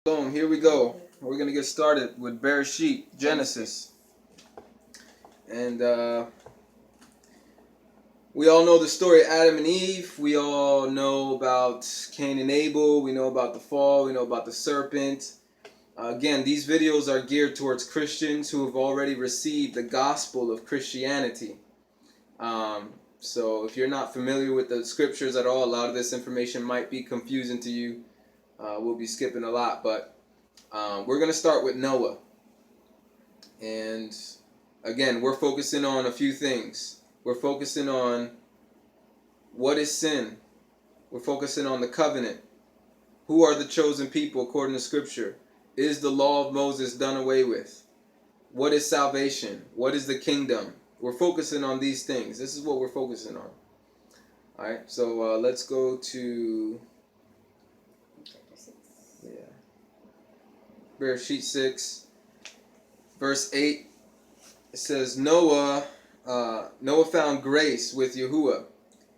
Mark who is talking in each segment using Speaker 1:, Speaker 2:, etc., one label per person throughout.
Speaker 1: Boom, here we go. We're going to get started with Bereshith, Genesis. And we all know the story of Adam and Eve. We all know about Cain and Abel. We know about the fall. We know about the serpent. Again, these videos are geared towards Christians who have already received the gospel of Christianity. So if you're not familiar with the scriptures at all, a lot of this information might be confusing to you. We'll be skipping a lot, but we're going to start with Noah. And again, we're focusing on a few things. We're focusing on what is sin. We're focusing on the covenant. Who are the chosen people according to Scripture? Is the law of Moses done away with? What is salvation? What is the kingdom? We're focusing on these things. This is what we're focusing on. Alright, so let's go to Bereshith 6, verse 8. It says, Noah found grace with Yahuwah.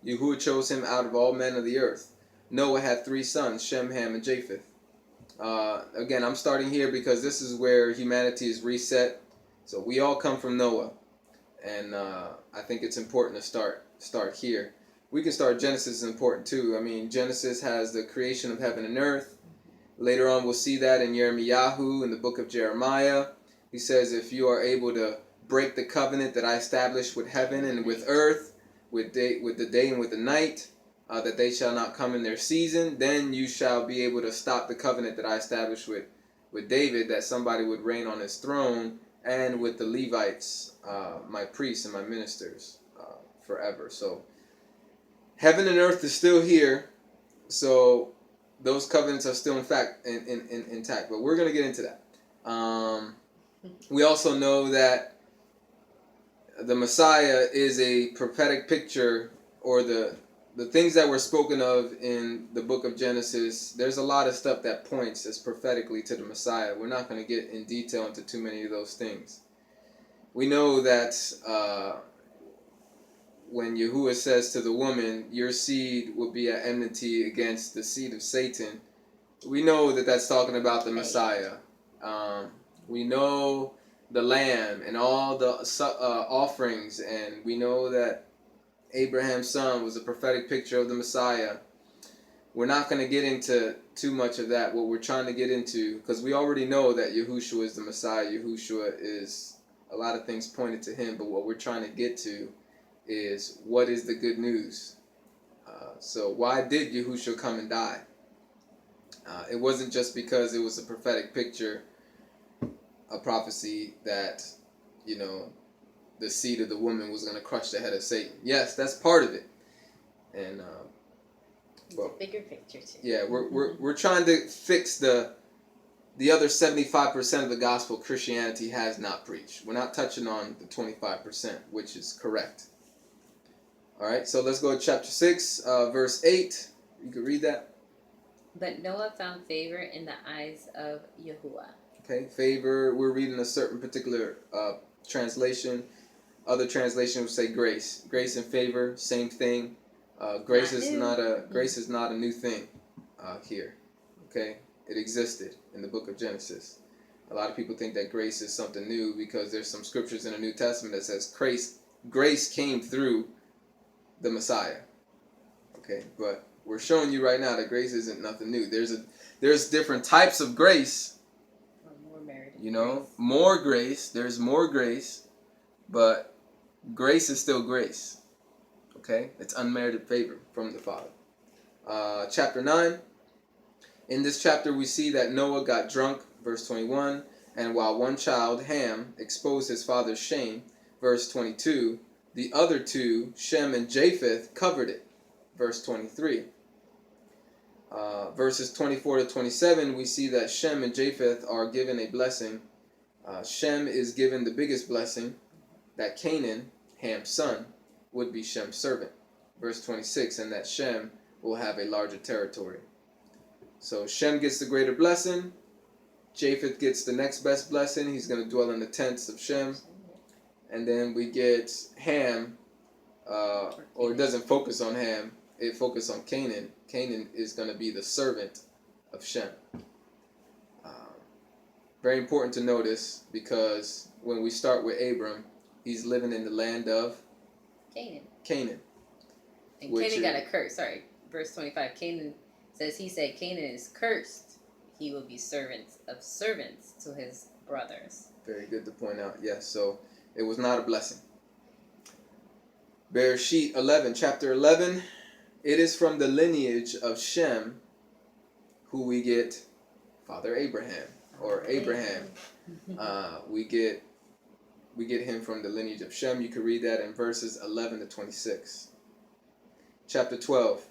Speaker 1: Yahuwah chose him out of all men of the earth. Noah had 3 sons, Shem, Ham, and Japheth. Again, I'm starting here because this is where humanity is reset. So we all come from Noah. And I think it's important to start here. We can start Genesis is important too. I mean, Genesis has the creation of heaven and earth. Later on, we'll see that in Yirmiyahu, in the book of Jeremiah. He says, if you are able to break the covenant that I established with heaven and with earth, with the day and with the night, that they shall not come in their season, then you shall be able to stop the covenant that I established with David, that somebody would reign on his throne, and with the Levites, my priests and my ministers, forever. So heaven and earth is still here. So those covenants are still intact, but we're going to get into that. We also know that the Messiah is a prophetic picture, or the things that were spoken of in the book of Genesis. There's a lot of stuff that points as prophetically to the Messiah. We're not going to get in detail into too many of those things. We know that when Yahuwah says to the woman, your seed will be at enmity against the seed of Satan, we know that that's talking about the Messiah. We know the lamb and all the offerings, and we know that Abraham's son was a prophetic picture of the Messiah. We're not going to get into too much of that. What we're trying to get into, because we already know that Yahushua is the Messiah. Yahushua is a lot of things pointed to him, but what we're trying to get to is what is the good news. So why did Yahushua come and die? It wasn't just because it was a prophetic picture, a prophecy that, the seed of the woman was going to crush the head of Satan. Yes, that's part of it. And
Speaker 2: it's a bigger picture too.
Speaker 1: Yeah, we're trying to fix the other 75% of the gospel Christianity has not preached. We're not touching on the 25%, which is correct. All right, so let's go to chapter 6, verse 8. You can read that.
Speaker 2: But Noah found favor in the eyes of Yahuwah.
Speaker 1: Okay, favor. We're reading a certain particular translation. Other translations would say grace. Grace and favor, same thing. Grace is not a new thing here. Okay, it existed in the book of Genesis. A lot of people think that grace is something new because there's some scriptures in the New Testament that says grace came through the Messiah. Okay, but we're showing you right now that grace isn't nothing new. There's different types of grace.
Speaker 2: More merited.
Speaker 1: More grace. There's more grace, but grace is still grace. Okay, it's unmerited favor from the Father. Chapter 9. In this chapter, we see that Noah got drunk, verse 21, and while one child, Ham, exposed his father's shame, verse 22, the other two, Shem and Japheth, covered it, verse 23. Verses 24 to 27, we see that Shem and Japheth are given a blessing. Shem is given the biggest blessing, that Canaan, Ham's son, would be Shem's servant. Verse 26, and that Shem will have a larger territory. So Shem gets the greater blessing. Japheth gets the next best blessing. He's going to dwell in the tents of Shem. And then we get Ham, or it doesn't focus on Ham. It focuses on Canaan. Canaan is going to be the servant of Shem. Very important to notice because when we start with Abram, he's living in the land of Canaan.
Speaker 2: And Canaan got a curse. Sorry, verse 25. Canaan says, he said, Canaan is cursed. He will be servants to his brothers.
Speaker 1: Very good to point out. Yes, so it was not a blessing. Bereshith 11, chapter 11. It is from the lineage of Shem who we get Father Abraham, or Abraham. We get him from the lineage of Shem. You can read that in verses 11 to 26. Chapter 12.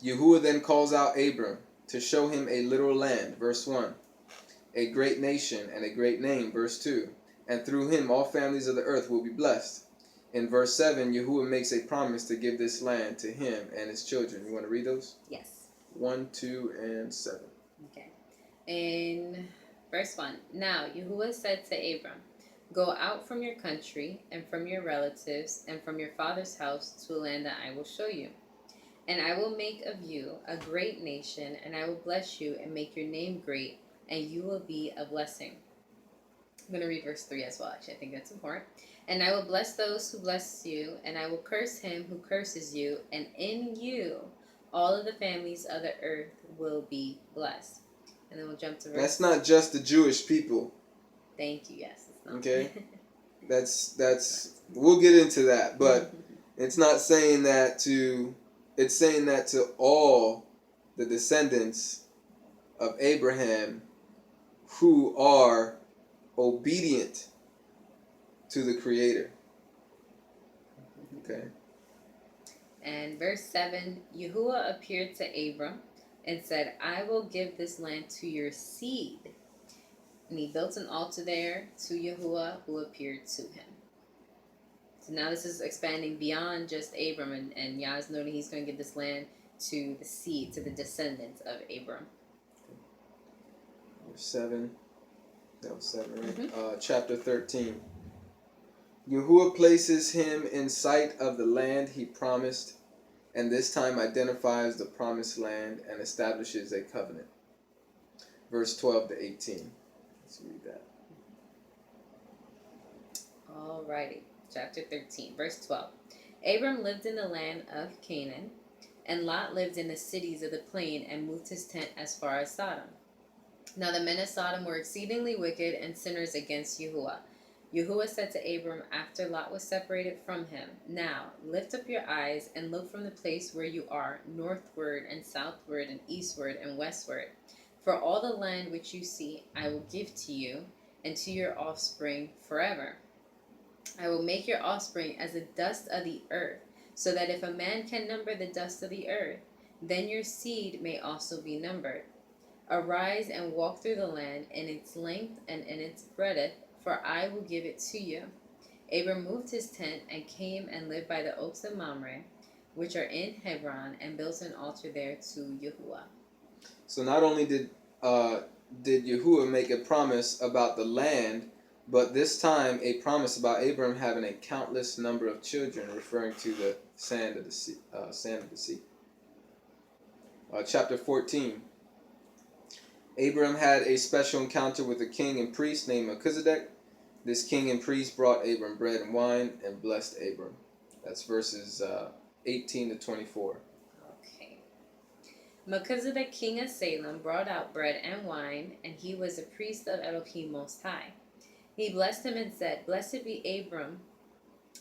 Speaker 1: Yahuwah then calls out Abram to show him a literal land. Verse 1. A great nation and a great name. Verse 2. And through him all families of the earth will be blessed. In verse 7, Yahuwah makes a promise to give this land to him and his children. You want to read those?
Speaker 2: Yes.
Speaker 1: 1, 2, and 7.
Speaker 2: Okay. In verse 1. Now Yahuwah said to Abram, go out from your country and from your relatives and from your father's house to a land that I will show you. And I will make of you a great nation, and I will bless you and make your name great, and you will be a blessing. I'm going to read verse 3 as well, actually. I think that's important. And I will bless those who bless you, and I will curse him who curses you, and in you all of the families of the earth will be blessed. And then we'll jump to verse...
Speaker 1: That's not just the Jewish people.
Speaker 2: Thank you, yes. It's not.
Speaker 1: Okay? That's we'll get into that, but it's not saying that to... It's saying that to all the descendants of Abraham who are obedient to the Creator. Okay.
Speaker 2: And verse 7, Yahuwah appeared to Abram and said, I will give this land to your seed. And he built an altar there to Yahuwah who appeared to him. So now this is expanding beyond just Abram, and Yah is noting he's going to give this land to the seed, to the descendants of Abram.
Speaker 1: Verse 7. That was 7, right?
Speaker 2: Mm-hmm.
Speaker 1: Chapter 13. Yahuwah places him in sight of the land he promised, and this time identifies the promised land and establishes a covenant. Verse 12 to 18. Let's read that.
Speaker 2: Alrighty. Chapter 13, verse 12. Abram lived in the land of Canaan, and Lot lived in the cities of the plain and moved his tent as far as Sodom. Now the men of Sodom were exceedingly wicked and sinners against Yahuwah. Yahuwah said to Abram after Lot was separated from him, now lift up your eyes and look from the place where you are, northward and southward and eastward and westward. For all the land which you see I will give to you and to your offspring forever. I will make your offspring as the dust of the earth, so that if a man can number the dust of the earth, then your seed may also be numbered. Arise and walk through the land in its length and in its breadth, for I will give it to you. Abram moved his tent and came and lived by the oaks of Mamre, which are in Hebron, and built an altar there to Yahuwah.
Speaker 1: So not only did Yahuwah make a promise about the land, but this time a promise about Abram having a countless number of children, referring to the sand of the sea. Chapter 14. Abram had a special encounter with a king and priest named Melchizedek. This king and priest brought Abram bread and wine and blessed Abram. That's verses 18 to 24.
Speaker 2: Okay. Melchizedek, king of Salem, brought out bread and wine, and he was a priest of Elohim Most High. He blessed him and said, Blessed be Abram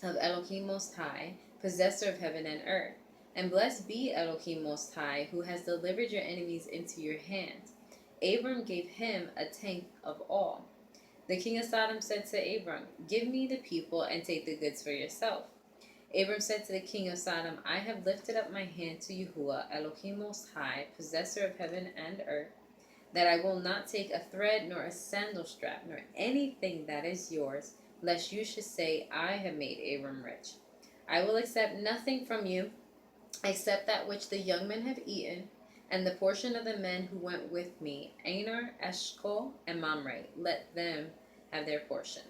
Speaker 2: of Elohim Most High, possessor of heaven and earth. And blessed be Elohim Most High, who has delivered your enemies into your hand. Abram gave him a tenth of all. The king of Sodom said to Abram, Give me the people and take the goods for yourself. Abram said to the king of Sodom, I have lifted up my hand to Yahuwah, Elohim Most High, possessor of heaven and earth, that I will not take a thread nor a sandal strap nor anything that is yours, lest you should say, I have made Abram rich. I will accept nothing from you except that which the young men have eaten, and the portion of the men who went with me, Aner, Eshcol, and Mamre. Let them have their portion.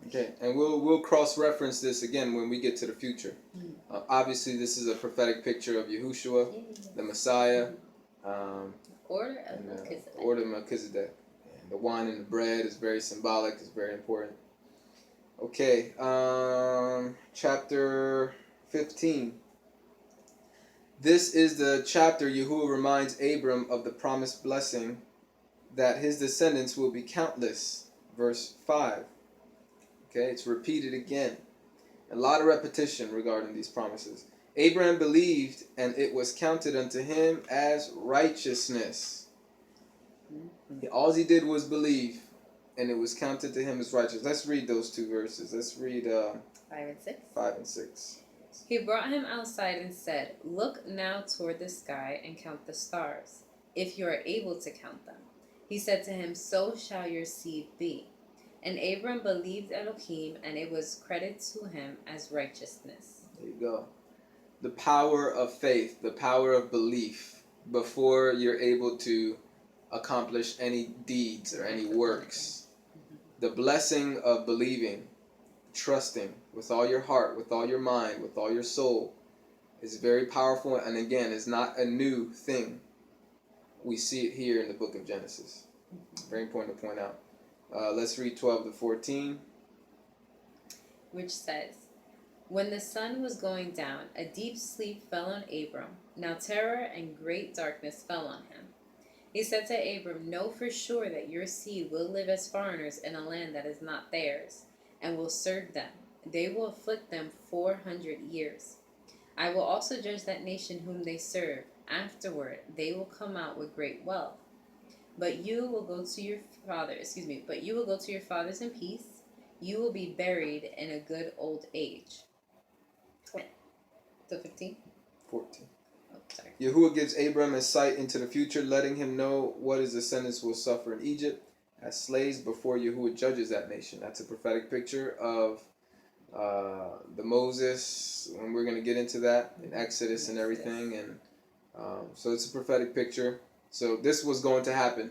Speaker 1: Okay, and we'll cross-reference this again when we get to the future. Obviously, this is a prophetic picture of Yahushua, the Messiah,
Speaker 2: Order of Melchizedek.
Speaker 1: Order of Melchizedek. The wine and the bread is very symbolic. It's very important. Okay, chapter 15. This is the chapter Yahuwah reminds Abram of the promised blessing that his descendants will be countless. Verse 5. Okay, it's repeated again. A lot of repetition regarding these promises. Abraham believed, and it was counted unto him as righteousness. All he did was believe, and it was counted to him as righteous. Let's read those two verses. Let's read
Speaker 2: 5 and 6.
Speaker 1: 5 and 6.
Speaker 2: He brought him outside and said, "Look now toward the sky and count the stars, if you are able to count them." He said to him, "So shall your seed be." And Abram believed Elohim, and it was credited to him as righteousness.
Speaker 1: There you go. The power of faith, the power of belief, before you're able to accomplish any deeds or any works. The blessing of believing, trusting with all your heart, with all your mind, with all your soul is very powerful, and again, is not a new thing. We see it here in the book of Genesis. Very important to point out. Let's read 12 to 14.
Speaker 2: Which says, "When the sun was going down, a deep sleep fell on Abram. Now terror and great darkness fell on him. He said to Abram, 'Know for sure that your seed will live as foreigners in a land that is not theirs, and will serve them. They will afflict them 400 years. I will also judge that nation whom they serve. Afterward, they will come out with great wealth. But you will go to your fathers in peace. You will be buried in a good old age.'" So 15?
Speaker 1: 14.
Speaker 2: Oh, sorry.
Speaker 1: Yahuwah gives Abram a sight into the future, letting him know what his descendants will suffer in Egypt as slaves before Yahuwah judges that nation. That's a prophetic picture of the Moses, and we're going to get into that in Exodus and everything. And so it's a prophetic picture. So this was going to happen,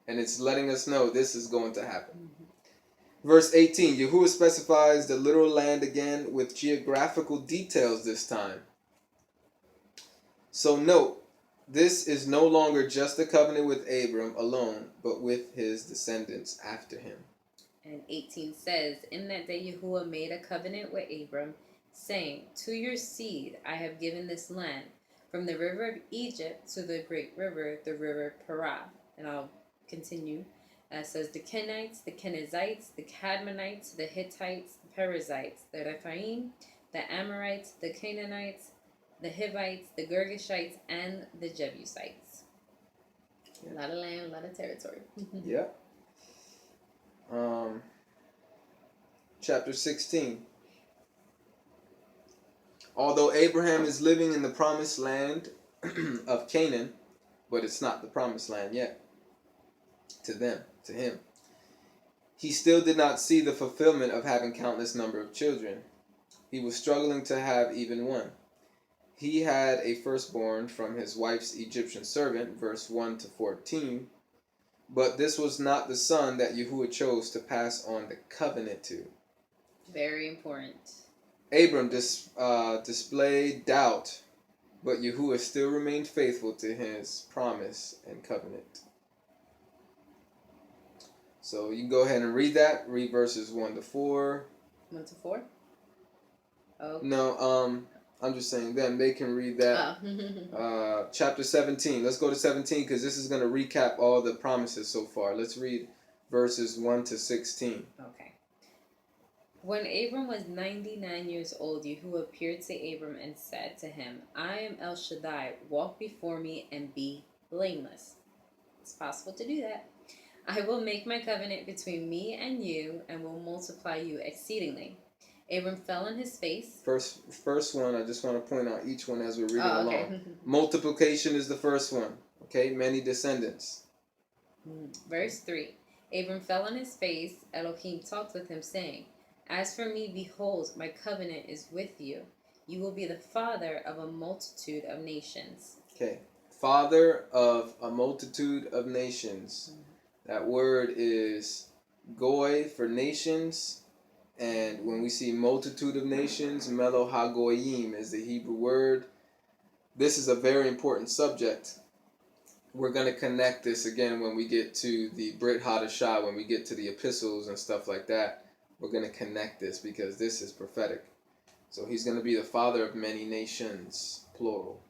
Speaker 1: and it's letting us know this is going to happen. Verse 18, Yahuwah specifies the literal land again with geographical details this time. So note, this is no longer just a covenant with Abram alone, but with his descendants after him.
Speaker 2: And 18 says, "In that day Yahuwah made a covenant with Abram, saying, 'To your seed I have given this land, from the river of Egypt to the great river, the river Parah.'" And I'll continue. It says, "The Kenites, the Kenizzites, the Cadmonites, the Hittites, the Perizzites, the Rephaim, the Amorites, the Canaanites, the Hivites, the Girgashites, and the Jebusites." A lot of land, a lot of territory.
Speaker 1: Yeah. Chapter 16. Although Abraham is living in the promised land of Canaan, but it's not the promised land yet to him. He still did not see the fulfillment of having countless number of children. He was struggling to have even one. He had a firstborn from his wife's Egyptian servant, verse 1 to 14, but this was not the son that Yahuwah chose to pass on the covenant to.
Speaker 2: Very important.
Speaker 1: Abram displayed doubt, but Yahuwah still remained faithful to his promise and covenant. So you can go ahead and read that. Read verses 1 to 4.
Speaker 2: 1 to 4? Okay.
Speaker 1: No, I'm just saying them. They can read that.
Speaker 2: Oh.
Speaker 1: Chapter 17. Let's go to 17 because this is going to recap all the promises so far. Let's read verses 1 to 16.
Speaker 2: Okay. When Abram was 99 years old, Yahuwah appeared to Abram and said to him, "I am El Shaddai. Walk before me and be blameless." It's possible to do that. "I will make my covenant between me and you and will multiply you exceedingly." Abram fell on his face.
Speaker 1: First one, I just want to point out each one as we're reading
Speaker 2: okay.
Speaker 1: along. Multiplication is the first one. Okay, many descendants.
Speaker 2: Verse 3. Abram fell on his face. Elohim talked with him, saying, "As for me, behold, my covenant is with you. You will be the father of a multitude of nations."
Speaker 1: Okay, father of a multitude of nations. That word is goy for nations. And when we see multitude of nations, melo hagoyim is the Hebrew word. This is a very important subject. we're going to connect this again when we get to the Brit Hadashah, when we get to the epistles and stuff like that. We're going to connect this because this is prophetic. So he's going to be the father of many nations, plural.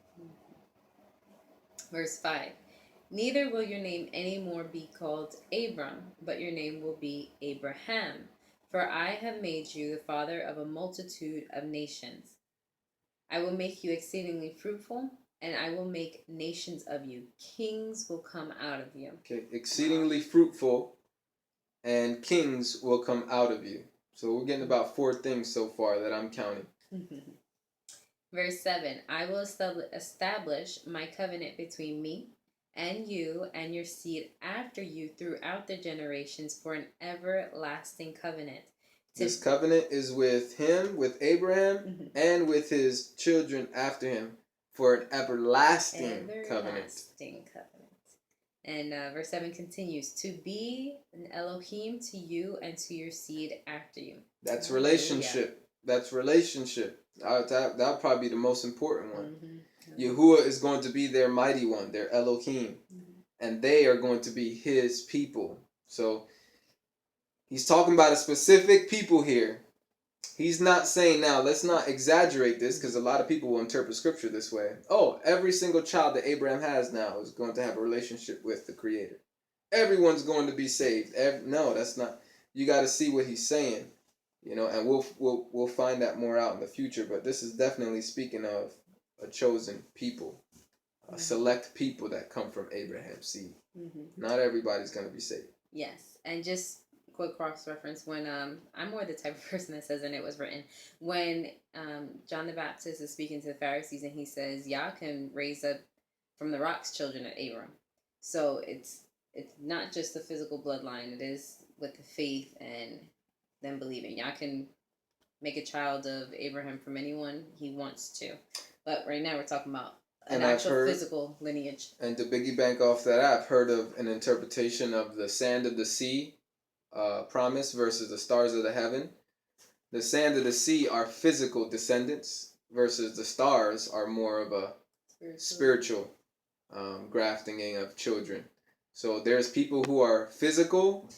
Speaker 2: Verse 5. Neither will your name any more be called Abram, but your name will be Abraham. For I have made you the father of a multitude of nations. I will make you exceedingly fruitful, and I will make nations of you. Kings will come out of you.
Speaker 1: Okay, exceedingly fruitful, and kings will come out of you. So we're getting about 4 things so far that I'm counting.
Speaker 2: Verse 7. I will establish my covenant between me and you and your seed after you throughout the generations for an everlasting covenant.
Speaker 1: This covenant is with him, with Abraham, and with his children after him for an everlasting covenant.
Speaker 2: And verse 7 continues, to be an Elohim to you and to your seed after you.
Speaker 1: That's relationship. That's relationship. That'll probably be the most important one. Yahuwah is going to be their mighty one, their Elohim. And they are going to be his people. So he's talking about a specific people here. He's not saying, now let's not exaggerate this, because a lot of people will interpret scripture this way. Oh, every single child that Abraham has now is going to have a relationship with the Creator. Everyone's going to be saved. No, that's not. You got to see what he's saying, and we'll find that more out in the future. But this is definitely speaking of a chosen people, a select people that come from Abraham's seed. Not everybody's going to be saved.
Speaker 2: Yes, and just quick cross reference, when I'm more the type of person that says, and it was written, when John the Baptist is speaking to the Pharisees and he says, Yah can raise up from the rocks children of Abram. So it's not just the physical bloodline, it is with the faith and them believing. Yah can make a child of Abraham from anyone he wants to. But right now we're talking about an actual physical lineage.
Speaker 1: And to piggy bank off that, I've heard of an interpretation of the sand of the sea promise versus the stars of the heaven. The sand of the sea are physical descendants versus the stars are more of a spiritual grafting of children. So there's people who are physical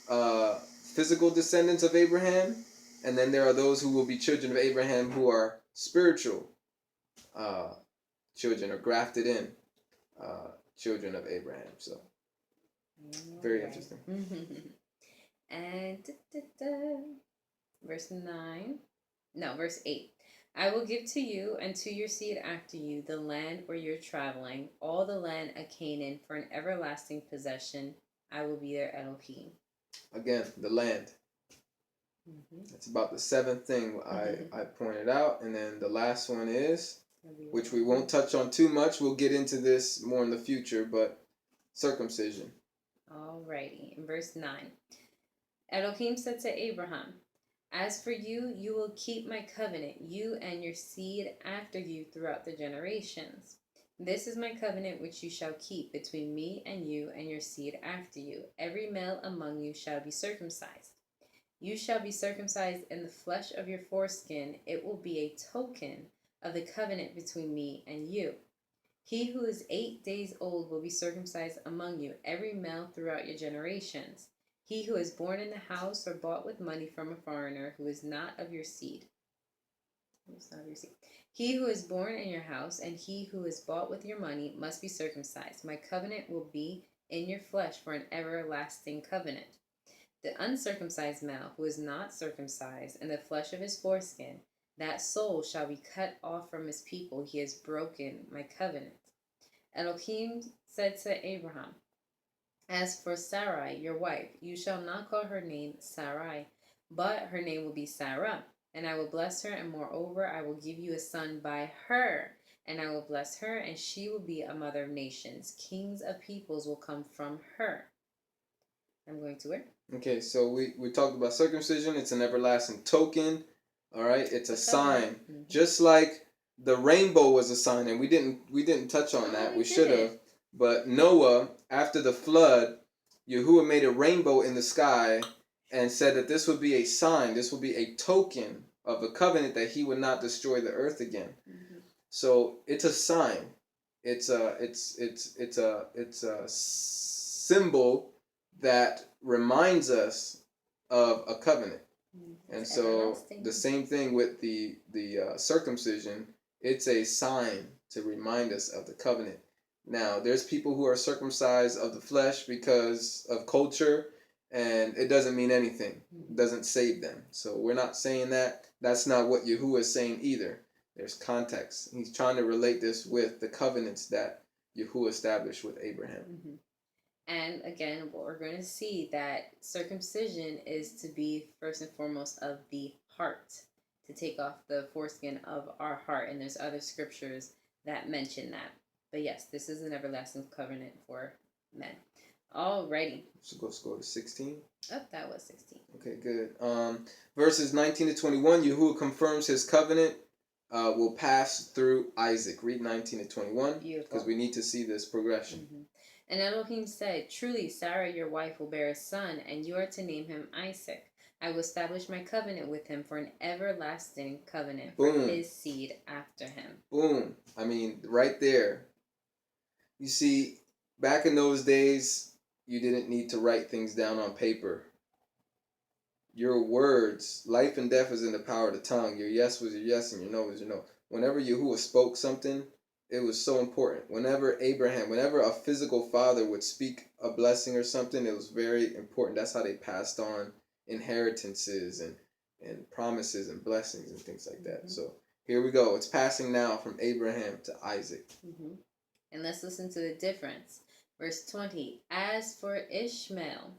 Speaker 1: descendants of Abraham, and then there are those who will be children of Abraham who are spiritual children, or grafted in children of Abraham. So very interesting.
Speaker 2: And verse 8. I will give to you and to your seed after you the land where you're traveling, all the land of Canaan, for an everlasting possession. I will be their Elohim.
Speaker 1: Again, the land. That's about the 7th thing I pointed out. And then the last one is, which we won't touch on too much. We'll get into this more in the future, but circumcision.
Speaker 2: Alrighty. In verse 9. Elohim said to Abraham, as for you, you will keep my covenant, you and your seed after you throughout the generations. This is my covenant which you shall keep between me and you and your seed after you. Every male among you shall be circumcised. You shall be circumcised in the flesh of your foreskin. It will be a token of the covenant between me and you. He who is 8 days old will be circumcised among you, every male throughout your generations. He who is born in the house or bought with money from a foreigner who is not of your seed. He who is born in your house and he who is bought with your money must be circumcised. My covenant will be in your flesh for an everlasting covenant. The uncircumcised male who is not circumcised in the flesh of his foreskin, that soul shall be cut off from his people. He has broken my covenant. Elohim said to Abraham, as for Sarai, your wife, you shall not call her name Sarai, but her name will be Sarah. And I will bless her, and moreover, I will give you a son by her. And I will bless her, and she will be a mother of nations. Kings of peoples will come from her. I'm going to where?
Speaker 1: Okay, so we talked about circumcision. It's an everlasting token. All right, it's a sign. Just like the rainbow was a sign, and we didn't touch on that. We should have. But Noah, after the flood, Yahuwah made a rainbow in the sky and said that this would be a sign, this would be a token of a covenant that he would not destroy the earth again. So it's a sign. it's a symbol that reminds us of a covenant. And so the same thing with the circumcision, it's a sign to remind us of the covenant. Now, there's people who are circumcised of the flesh because of culture, and it doesn't mean anything. It doesn't save them. So we're not saying that. That's not what Yahuwah is saying either. There's context. He's trying to relate this with the covenants that Yahuwah established with Abraham.
Speaker 2: Mm-hmm. And again, what we're going to see that circumcision is to be first and foremost of the heart, to take off the foreskin of our heart. And there's other scriptures that mention that. But yes, this is an everlasting covenant for men. Alrighty.
Speaker 1: So let's go to 16.
Speaker 2: Oh, that was 16.
Speaker 1: Okay, good. Verses 19 to 21, Yahuwah confirms his covenant will pass through Isaac. Read 19 to 21.
Speaker 2: Beautiful.
Speaker 1: Because we need to see this progression.
Speaker 2: Mm-hmm. And Elohim said, "Truly, Sarah your wife will bear a son, and you are to name him Isaac. I will establish my covenant with him for an everlasting covenant for his seed after him."
Speaker 1: Boom. I mean, right there. You see, back in those days, you didn't need to write things down on paper. Your words, life and death is in the power of the tongue. Your yes was your yes and your no was your no. Whenever Yahuwah spoke something, it was so important. Whenever a physical father would speak a blessing or something, it was very important. That's how they passed on inheritances and promises and blessings and things like that. Mm-hmm. So here we go. It's passing now from Abraham to Isaac.
Speaker 2: Mm-hmm. And let's listen to the difference. Verse 20, "As for Ishmael,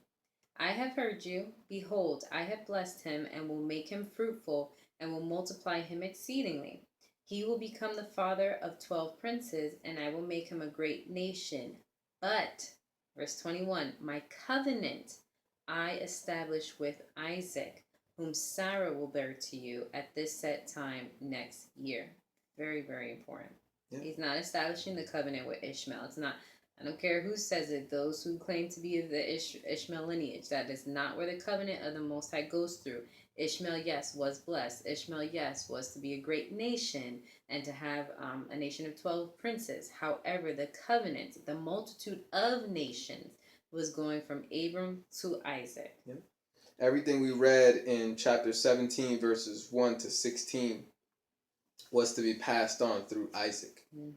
Speaker 2: I have heard you. Behold, I have blessed him and will make him fruitful and will multiply him exceedingly. He will become the father of 12 princes, and I will make him a great nation. But," verse 21, "my covenant I establish with Isaac, whom Sarah will bear to you at this set time next year." Very, very important. Yeah. He's not establishing the covenant with Ishmael. It's not, I don't care who says it, those who claim to be of the Ishmael lineage. That is not where the covenant of the Most High goes through. Ishmael, yes, was blessed. Ishmael, yes, was to be a great nation and to have a nation of 12 princes. However, the covenant, the multitude of nations, was going from Abram to Isaac.
Speaker 1: Yep. Everything we read in chapter 17, verses 1 to 16, was to be passed on through Isaac. Mm-hmm.